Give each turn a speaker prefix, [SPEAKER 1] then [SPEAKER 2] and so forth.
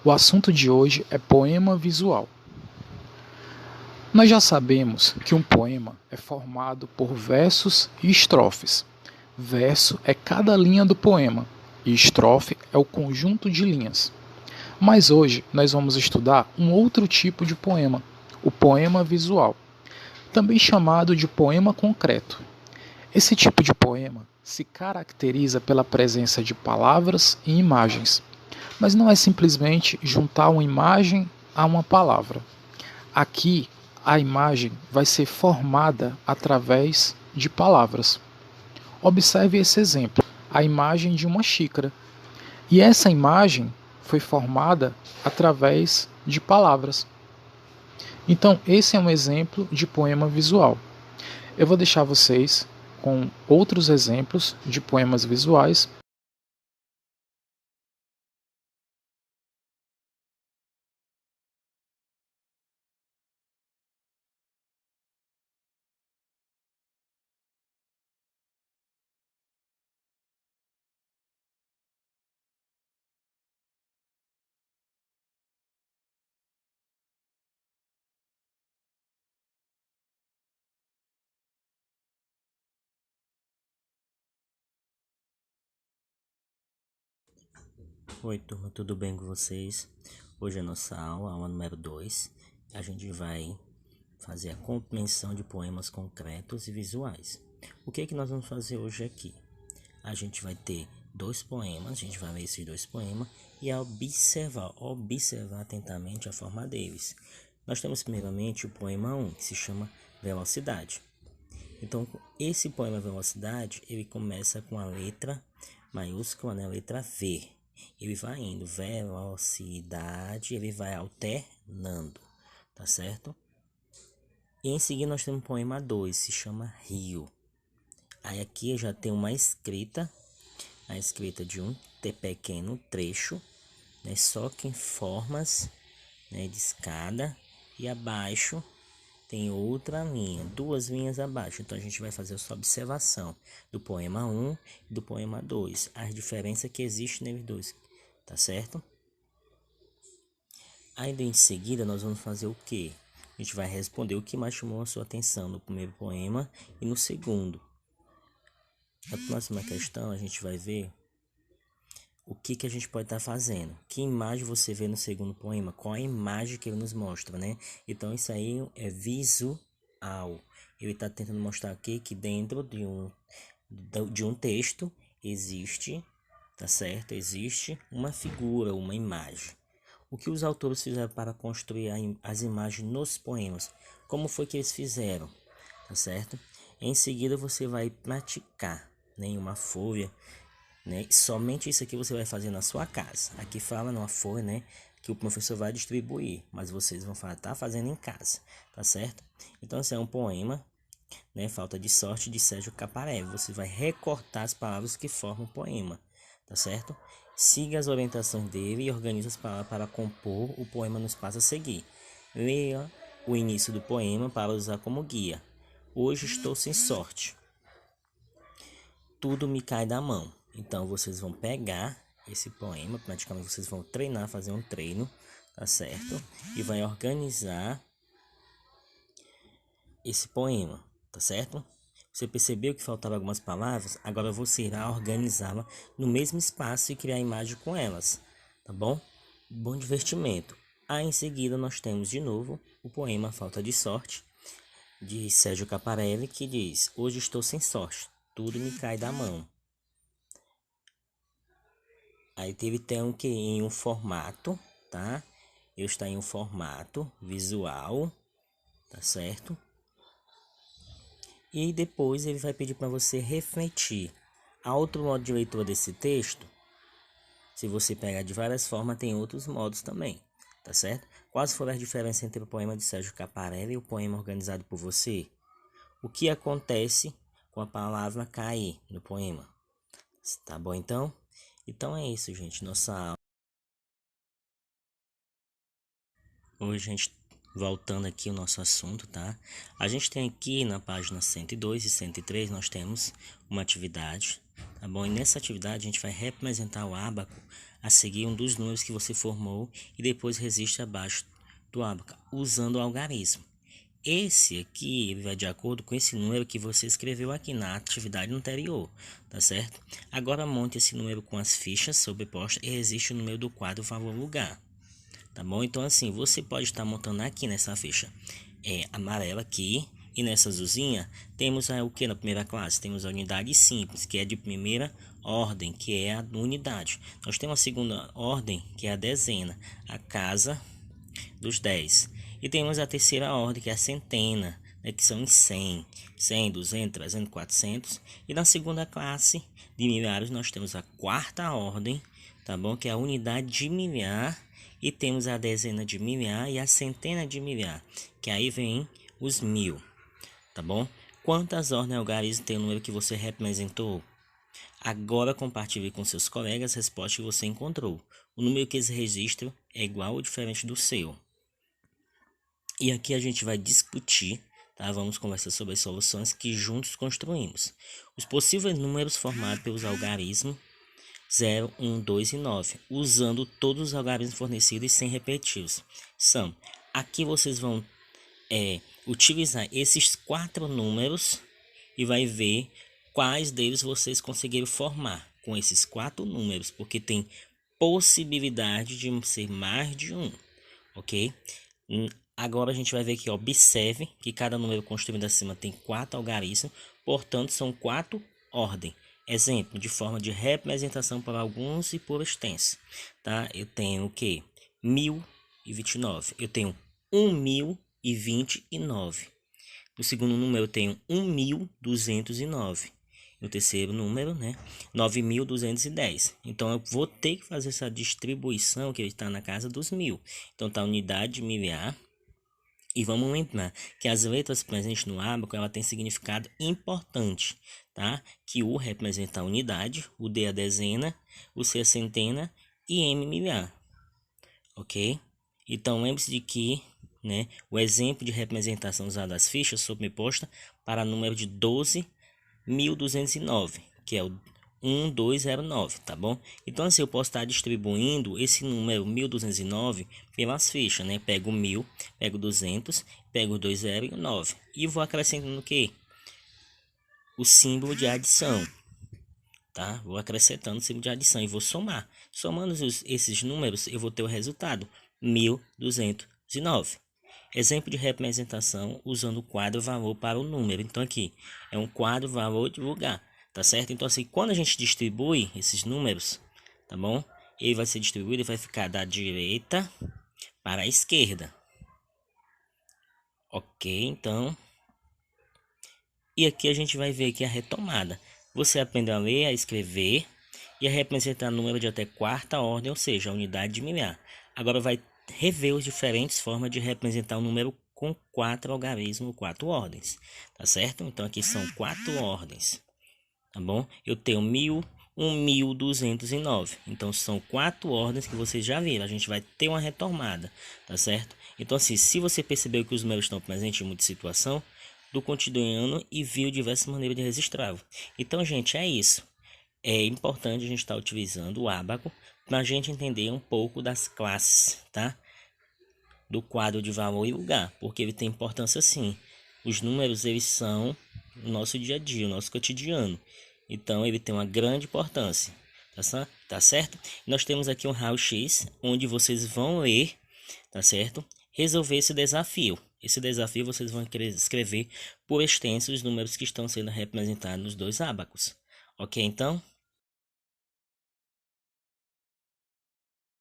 [SPEAKER 1] O assunto de hoje é poema visual. Nós já sabemos que um poema é formado por versos e estrofes. Verso é cada linha do poema e estrofe é o conjunto de linhas. Mas hoje nós vamos estudar um outro tipo de poema, o poema visual, também chamado de poema concreto. Esse tipo de poema se caracteriza pela presença de palavras e imagens, mas não é simplesmente juntar uma imagem a uma palavra. Aqui, a imagem vai ser formada através de palavras. Observe esse exemplo, a imagem de uma xícara. E essa imagem foi formada através de palavras. Então, esse é um exemplo de poema visual. Eu vou deixar vocês com outros exemplos de poemas visuais.
[SPEAKER 2] Oi turma, tudo bem com vocês? Hoje é nossa aula número 2. A gente vai fazer a compreensão de poemas concretos e visuais. O que é que nós vamos fazer hoje aqui? A gente vai ter dois poemas, a gente vai ler esses dois poemas e observar atentamente a forma deles. Nós temos primeiramente o poema 1, que se chama Velocidade. Então, esse poema Velocidade, ele começa com a letra maiúscula, né? A letra V. Ele vai indo, velocidade, ele vai alternando, tá certo? E em seguida nós temos o poema 2, se chama Rio. Aí aqui já tem uma escrita, a escrita de um pequeno trecho, né? Só que em formas, né, de escada, e abaixo tem outra linha, duas linhas abaixo. Então a gente vai fazer essa observação do poema 1 e do poema 2, as diferenças que existem neles dois, tá certo? Ainda em seguida nós vamos fazer o que? A gente vai responder o que mais chamou a sua atenção no primeiro poema e no segundo. Na próxima questão a gente vai ver o que a gente pode estar fazendo. Que imagem você vê no segundo poema? Qual a imagem que ele nos mostra, né? Então isso aí é visual. Ele está tentando mostrar aqui que dentro de um texto existe, tá certo? Existe uma figura, uma imagem. O que os autores fizeram para construir as imagens nos poemas? Como foi que eles fizeram? Tá certo? Em seguida você vai praticar, né, em uma folha, né? Somente isso aqui você vai fazer na sua casa. Aqui fala numa folha, né, que o professor vai distribuir, mas vocês vão estar fazendo em casa, tá certo? Então esse é um poema, né, Falta de Sorte, de Sérgio Caparelli. Você vai recortar as palavras que formam o poema, tá certo? Siga as orientações dele e organize as palavras para compor o poema nos passos a seguir. Leia o início do poema para usar como guia. Hoje estou sem sorte. Tudo me cai da mão. Então vocês vão pegar esse poema, praticamente vocês vão treinar, fazer um treino, tá certo? E vai organizar esse poema, tá certo? Você percebeu que faltavam algumas palavras? Agora você irá organizá-la no mesmo espaço e criar imagem com elas, tá bom? Bom divertimento. Aí em seguida nós temos de novo o poema Falta de Sorte, de Sérgio Caparelli, que diz: Hoje estou sem sorte, tudo me cai da mão. Aí teve tem que em um formato, tá? Eu estou em um formato visual, tá certo? E depois ele vai pedir para você refletir. Há outro modo de leitura desse texto. Se você pegar de várias formas, tem outros modos também, tá certo? Quais foram as diferenças entre o poema de Sérgio Caparelli e o poema organizado por você? O que acontece com a palavra cair no poema? Tá bom então? Então é isso, gente. Nossa aula. Hoje a gente voltando aqui o nosso assunto, tá? A gente tem aqui na página 102 e 103, nós temos uma atividade, tá bom? E nessa atividade a gente vai representar o ábaco a seguir um dos números que você formou e depois registra abaixo do ábaco, usando o algarismo. Esse aqui, ele vai de acordo com esse número que você escreveu aqui na atividade anterior, tá certo? Agora monte esse número com as fichas sobrepostas e registre o número do quadro valor lugar, tá bom? Então assim, você pode estar montando aqui nessa ficha amarela aqui, e nessa azulzinha temos o que na primeira classe? Temos a unidade simples, que é de primeira ordem, que é a unidade. Nós temos a segunda ordem, que é a dezena, a casa dos 10. E temos a terceira ordem, que é a centena, né, que são em 100, 100, 200, 300, 400. E na segunda classe de milhares nós temos a quarta ordem, tá bom? Que é a unidade de milhar. E temos a dezena de milhar e a centena de milhar, que aí vem os 1000, tá bom? Quantas ordens algarismo tem o número que você representou? Agora compartilhe com seus colegas a resposta que você encontrou. O número que eles registram é igual ou diferente do seu. E aqui a gente vai discutir, tá? Vamos conversar sobre as soluções que juntos construímos. Os possíveis números formados pelos algarismos 0, 1, 2 e 9, usando todos os algarismos fornecidos sem repeti-los. São, aqui vocês vão utilizar esses 4 números e vai ver quais deles vocês conseguiram formar com esses 4 números, porque tem possibilidade de ser mais de um, ok? Agora a gente vai ver aqui, observe que cada número construído acima tem 4 algarismos, portanto são 4 ordens. Exemplo, de forma de representação para alguns e por extenso, tá? Eu tenho o que? 1029. Eu tenho 1029. No segundo número eu tenho 1209. No terceiro número, né, 9210. Então eu vou ter que fazer essa distribuição que está na casa dos 1000. Então tá a unidade de milhar. E vamos lembrar que as letras presentes no ábaco, ela tem significado importante, tá? Que U representa a unidade, o D a dezena, o C a centena e M milhar, ok? Então lembre-se de que, né, o exemplo de representação usado das fichas sobreposta para número de 12.209, que é o 1209, tá bom? Então assim, eu posso estar distribuindo esse número 1209 pelas fichas, né? Pego o 1000, pego 200, pego o 20 e o 9 e vou acrescentando o que? O símbolo de adição, tá? Vou acrescentando o símbolo de adição e vou somar. Somando esses números, eu vou ter o resultado 1209. Exemplo de representação usando o quadro valor para o número. Então aqui é um quadro valor de lugar. Tá certo? Então assim, quando a gente distribui esses números, tá bom? Ele vai ser distribuído e vai ficar da direita para a esquerda. Ok, então. E aqui a gente vai ver aqui a retomada. Você aprendeu a ler, a escrever e a representar número de até quarta ordem, ou seja, a unidade de milhar. Agora vai rever as diferentes formas de representar um número com 4 algarismos, 4 ordens. Tá certo? Então aqui são 4 ordens. Tá bom? Eu tenho 1209. Então são 4 ordens que vocês já viram. A gente vai ter uma retomada, tá certo? Então assim, se você percebeu que os números estão presentes em muita situação, do cotidiano e viu diversas maneiras de registrá-lo. Então, gente, é isso. É importante a gente estar utilizando o ábaco para a gente entender um pouco das classes, tá? Do quadro de valor e lugar, porque ele tem importância sim. Os números, eles são o nosso dia a dia, o nosso cotidiano. Então, ele tem uma grande importância, tá certo? Nós temos aqui um raio-x, onde vocês vão ler, tá certo? Resolver esse desafio. Esse desafio vocês vão escrever por extenso os números que estão sendo representados nos 2 ábacos. Ok, então?